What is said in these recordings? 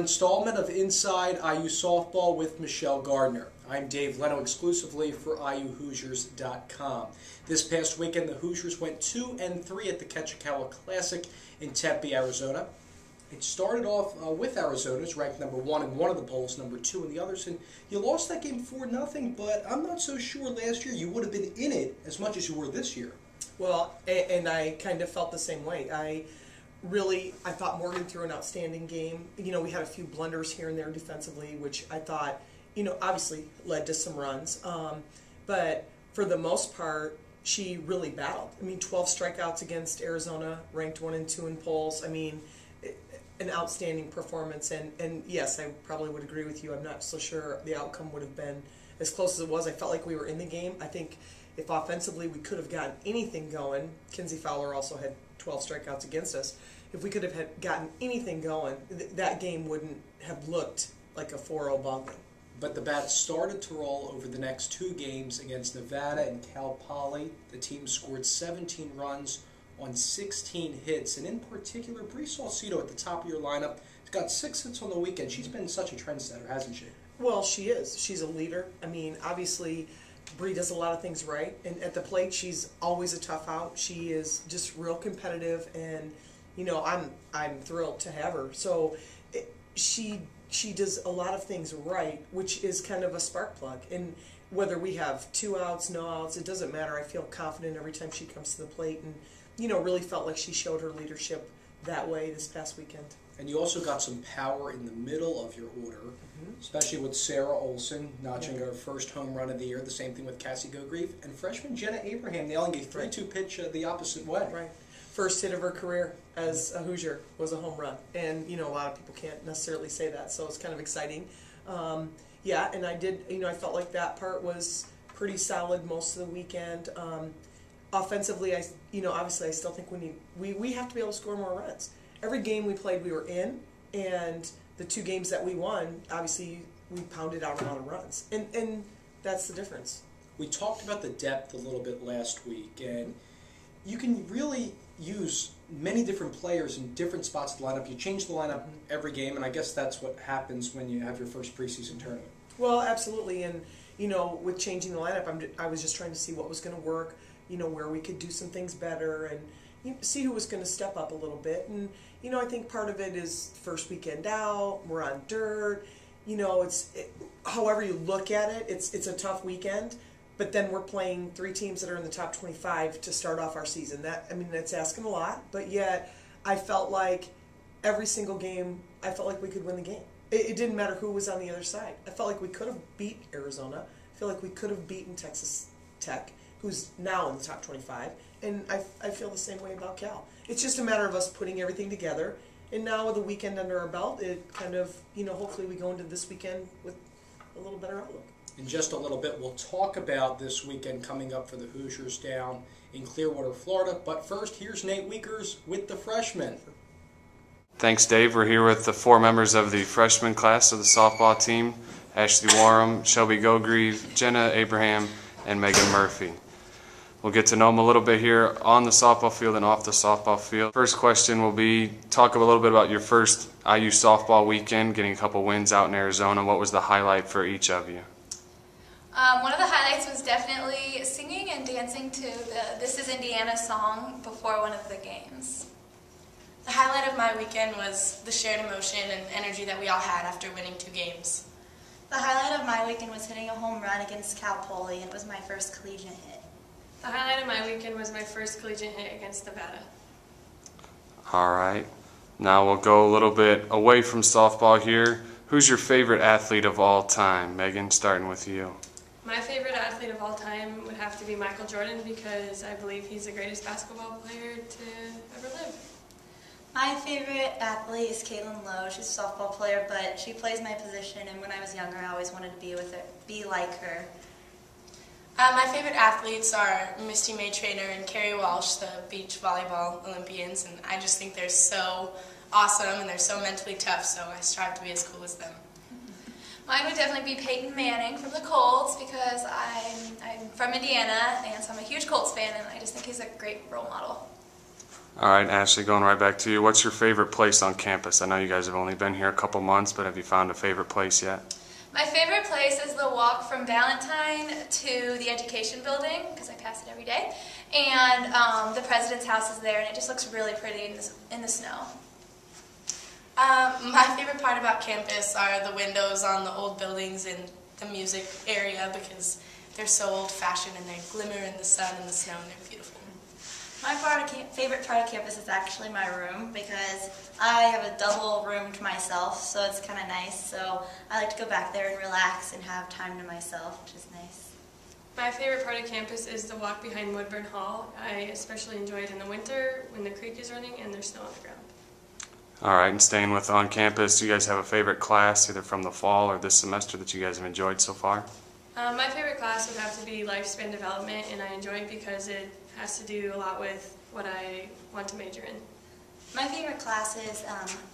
installment of Inside IU Softball with Michelle Gardner. I'm Dave Leno exclusively for IUHoosiers.com. This past weekend, the Hoosiers went 2-3 at the Kajikawa Classic in Tempe, Arizona. It started off with Arizona's ranked number 1 in one of the polls, number 2 in the others, and you lost that game 4-0, but I'm not so sure last year you would have been in it as much as you were this year. Well, and I kind of felt the same way. I thought Morgan threw an outstanding game. You know, we had a few blunders here and there defensively, which I thought, you know, obviously led to some runs. But for the most part, she really battled. I mean, 12 strikeouts against Arizona, ranked 1 and 2 in polls. I mean, an outstanding performance. And yes, I probably would agree with you. I'm not so sure the outcome would have been as close as it was. I felt like we were in the game. I think if offensively we could have gotten anything going, Kinsey Fowler also had 12 strikeouts against us. If we could have gotten anything going, that game wouldn't have looked like a 4-0 ball game. But the bat started to roll over the next 2 games against Nevada and Cal Poly. The team scored 17 runs on 16 hits, and in particular, Bree Salcido at the top of your lineup has got 6 hits on the weekend. She's been such a trendsetter, hasn't she? Well, she is. She's a leader. I mean, obviously, Bree does a lot of things right, and at the plate, she's always a tough out. She is just real competitive, and you know, I'm thrilled to have her. So she does a lot of things right, which is kind of a spark plug. And whether we have 2 outs, no outs, it doesn't matter. I feel confident every time she comes to the plate, and you know, really felt like she showed her leadership that way this past weekend. And you also got some power in the middle of your order, especially with Sarah Olson notching her first home run of the year. The same thing with Cassie Gogrief and freshman Jenna Abraham nailing a 3-2 pitch the opposite way. Right. First hit of her career as a Hoosier was a home run, and you know, a lot of people can't necessarily say that, so it's kind of exciting. Yeah, and I did. You know, I felt like that part was pretty solid most of the weekend. Offensively, obviously, I still think we have to be able to score more runs. Every game we played, we were in, and the 2 games that we won, obviously, we pounded out a lot of runs, and that's the difference. We talked about the depth a little bit last week, and you can really use many different players in different spots of the lineup. You change the lineup every game, and I guess that's what happens when you have your first preseason tournament. Well, absolutely, and you know, with changing the lineup, I was just trying to see what was going to work, you know, where we could do some things better, and see who was going to step up a little bit. And you know, I think part of it is first weekend out, we're on dirt. You know, however you look at it, it's a tough weekend. But then we're playing 3 teams that are in the top 25 to start off our season. That's asking a lot. But yet, I felt like every single game, I felt like we could win the game. It didn't matter who was on the other side. I felt like we could have beat Arizona. I feel like we could have beaten Texas Tech, who's now in the top 25. And I feel the same way about Cal. It's just a matter of us putting everything together. And now with the weekend under our belt, it kind of, you know, hopefully we go into this weekend with a little better outlook. In just a little bit, we'll talk about this weekend coming up for the Hoosiers down in Clearwater, Florida. But first, here's Nate Wiekers with the freshmen. Thanks, Dave. We're here with the 4 members of the freshman class of the softball team: Ashley Warham, Shelby Gogrief, Jenna Abraham, and Megan Murphy. We'll get to know them a little bit here on the softball field and off the softball field. First question will be, talk a little bit about your first IU softball weekend, getting a couple wins out in Arizona. What was the highlight for each of you? One of the highlights was definitely singing and dancing to the This Is Indiana song before one of the games. The highlight of my weekend was the shared emotion and energy that we all had after winning 2 games. The highlight of my weekend was hitting a home run against Cal Poly, and it was my first collegiate hit. The highlight of my weekend was my first collegiate hit against Nevada. All right. Now we'll go a little bit away from softball here. Who's your favorite athlete of all time? Megan, starting with you. My favorite athlete of all time would have to be Michael Jordan, because I believe he's the greatest basketball player to ever live. My favorite athlete is Caitlin Lowe. She's a softball player, but she plays my position, and when I was younger, I always wanted to be like her. My favorite athletes are Misty May Trader and Carrie Walsh, the beach volleyball Olympians, and I just think they're so awesome and they're so mentally tough, so I strive to be as cool as them. Mine would definitely be Peyton Manning from the Colts, because I'm from Indiana, and so I'm a huge Colts fan, and I just think he's a great role model. All right, Ashley, going right back to you. What's your favorite place on campus? I know you guys have only been here a couple months, but have you found a favorite place yet? My favorite place is the walk from Valentine to the Education Building, because I pass it every day. And the President's house is there, and it just looks really pretty in the snow. My favorite part about campus are the windows on the old buildings and the music area, because they're so old-fashioned and they glimmer in the sun and the snow, and they're beautiful. My favorite part of campus is actually my room, because I have a double room to myself, so it's kind of nice. So I like to go back there and relax and have time to myself, which is nice. My favorite part of campus is the walk behind Woodburn Hall. I especially enjoy it in the winter when the creek is running and there's snow on the ground. All right, and staying with on campus, do you guys have a favorite class, either from the fall or this semester, that you guys have enjoyed so far? My favorite class would have to be lifespan development, and I enjoy it because it has to do a lot with what I want to major in. My favorite class is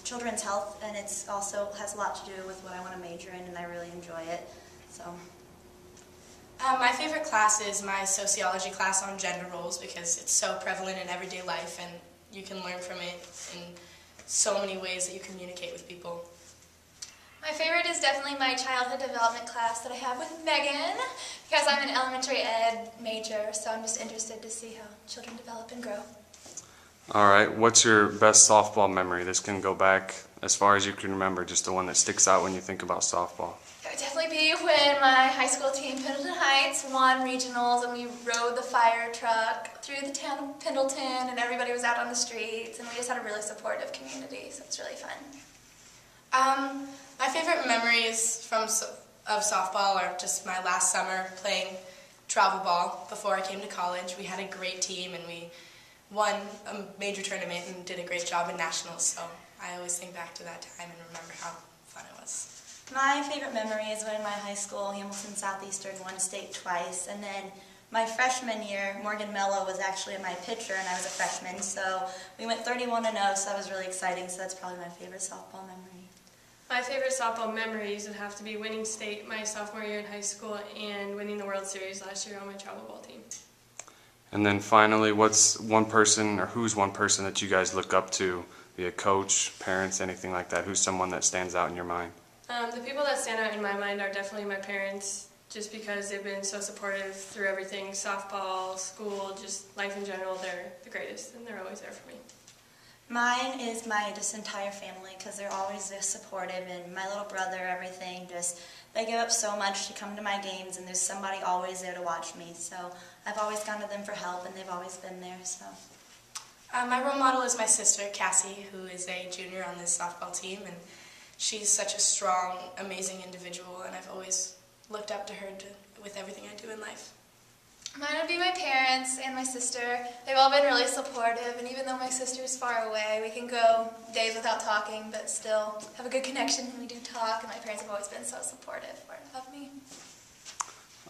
children's health, and it's also has a lot to do with what I want to major in, and I really enjoy it. So. My favorite class is my sociology class on gender roles, because it's so prevalent in everyday life and you can learn from it in so many ways that you communicate with people. My favorite is definitely my childhood development class that I have with Megan, because I'm an elementary ed major, so I'm just interested to see how children develop and grow. All right, what's your best softball memory? This can go back as far as you can remember, just the one that sticks out when you think about softball. It would definitely be when my high school team, Pendleton Heights, won regionals, and we rode the fire truck through the town of Pendleton, and everybody was out on the streets, and we just had a really supportive community, so it's really fun. My favorite memories of softball are just my last summer playing travel ball before I came to college. We had a great team and we won a major tournament and did a great job in nationals, so I always think back to that time and remember how fun it was. My favorite memory is when my high school, Hamilton Southeastern, won state twice, and then my freshman year, Morgan Mello was actually my pitcher, and I was a freshman, so we went 31-0, so that was really exciting, so that's probably my favorite softball memory. My favorite softball memories would have to be winning state my sophomore year in high school and winning the World Series last year on my travel ball team. And then finally, what's one person, or who's one person that you guys look up to, be a coach, parents, anything like that? Who's someone that stands out in your mind? The people that stand out in my mind are definitely my parents, just because they've been so supportive through everything, softball, school, just life in general. They're the greatest, and they're always there for me. Mine is my just entire family, because they're always just supportive, and my little brother, everything, just they give up so much to come to my games, and there's somebody always there to watch me, so I've always gone to them for help, and they've always been there. So. My role model is my sister, Cassie, who is a junior on this softball team, and she's such a strong, amazing individual, and I've always looked up to her with everything I do in life. Mine would be my parents and my sister. They've all been really supportive, and even though my sister is far away, we can go days without talking, but still have a good connection when we do talk, and my parents have always been so supportive of me.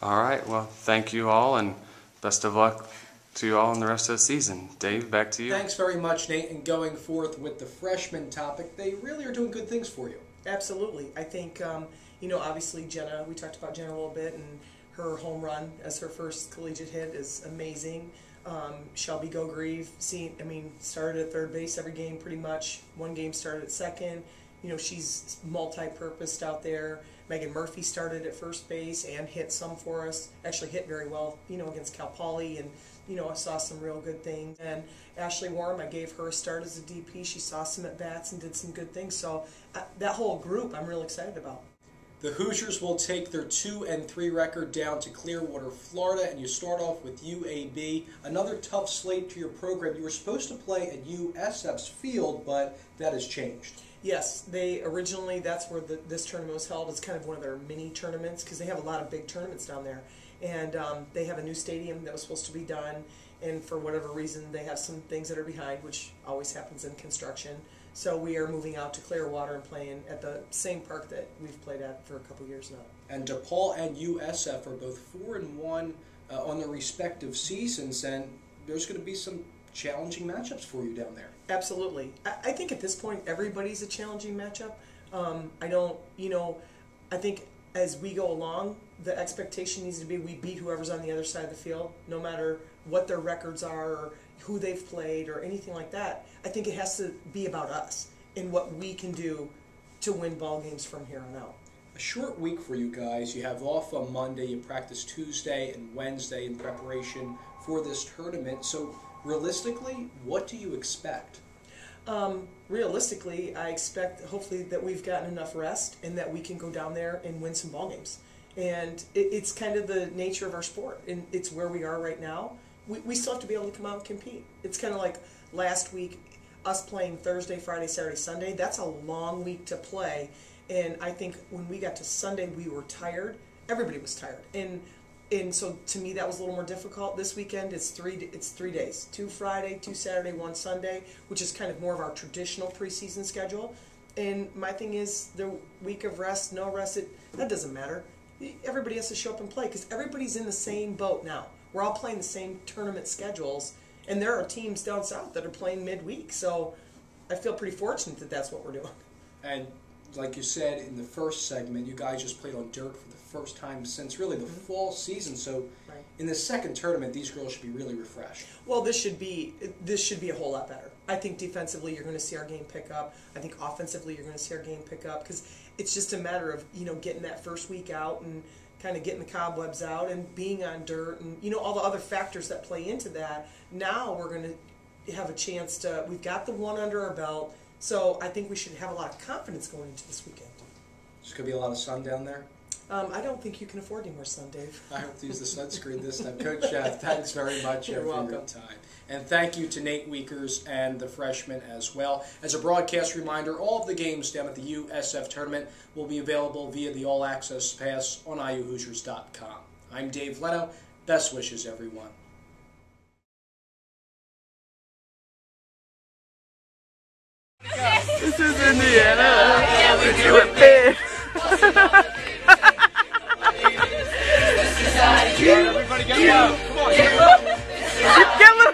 All right, well, thank you all, and best of luck to you all in the rest of the season. Dave, back to you. Thanks very much, Nate, and going forth with the freshman topic, they really are doing good things for you. Absolutely. I think, obviously Jenna, we talked about Jenna a little bit, and her home run as her first collegiate hit is amazing. Shelby Gogrieve, started at third base every game pretty much. One game started at second. She's multi-purposed out there. Megan Murphy started at first base and hit some for us. Actually hit very well, against Cal Poly, and I saw some real good things. And Ashley Warren, I gave her a start as a DP. She saw some at-bats and did some good things. So that whole group I'm real excited about. The Hoosiers will take their 2-3 record down to Clearwater, Florida, and you start off with UAB. Another tough slate to your program. You were supposed to play at USF's field, but that has changed. Yes, that's where this tournament was held. It's kind of one of their mini tournaments, because they have a lot of big tournaments down there. And they have a new stadium that was supposed to be done, and for whatever reason they have some things that are behind, which always happens in construction. So we are moving out to Clearwater and playing at the same park that we've played at for a couple years now. And DePaul and USF are both 4-1 on their respective seasons, and there's going to be some challenging matchups for you down there. Absolutely. I think at this point everybody's a challenging matchup. I think as we go along, the expectation needs to be we beat whoever's on the other side of the field, no matter what their records are or who they've played or anything like that. I think it has to be about us and what we can do to win ball games from here on out. A short week for you guys. You have off on Monday, you practice Tuesday and Wednesday in preparation for this tournament. So realistically, what do you expect? Realistically, I expect hopefully that we've gotten enough rest and that we can go down there and win some ball games. And it's kind of the nature of our sport, and it's where we are right now. We still have to be able to come out and compete. It's kind of like last week, us playing Thursday, Friday, Saturday, Sunday. That's a long week to play, and I think when we got to Sunday, we were tired. Everybody was tired, and so to me that was a little more difficult. This weekend it's 3 days, 2 Friday, 2 Saturday, 1 Sunday, which is kind of more of our traditional preseason schedule. And my thing is the week of rest, no rest, that doesn't matter. Everybody has to show up and play because everybody's in the same boat now. We're all playing the same tournament schedules, and there are teams down south that are playing midweek. So I feel pretty fortunate that that's what we're doing. And like you said in the first segment, you guys just played on dirt for the first time since really the fall season. So Right. in the second tournament, these girls should be really refreshed. Well, this should be a whole lot better. I think defensively you're going to see our game pick up. I think offensively you're going to see our game pick up because it's just a matter of getting that first week out and kind of getting the cobwebs out and being on dirt and all the other factors that play into that. Now we're going to have a chance to. We've got the one under our belt, so I think we should have a lot of confidence going into this weekend. There's going to be a lot of sun down there. I don't think you can afford any more sun, Dave. I have to use the sunscreen this time. Coach, thanks very much You're for welcome. your time. And thank you to Nate Weekers and the freshmen as well. As a broadcast reminder, all of the games down at the USF tournament will be available via the All Access Pass on IUHoosiers.com. I'm Dave Leno. Best wishes, everyone. This is Indiana. Yeah, we do it big. Everybody get low. Come on, get low. Get low.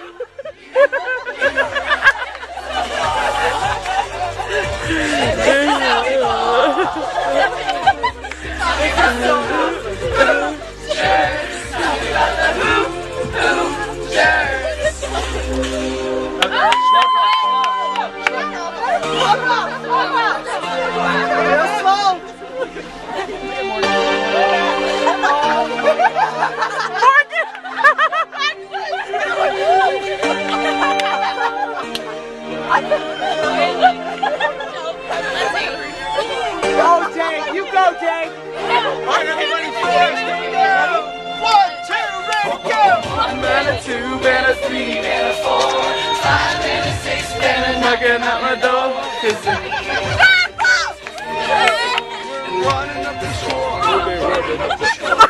Go, Jake! You go, Jake! Alright, everybody, first! Here we go! 1, 2, ready, go! 1 and a 2 and a 3 and a 4, 5 and a 6 and a knocking at my door. Running up the score.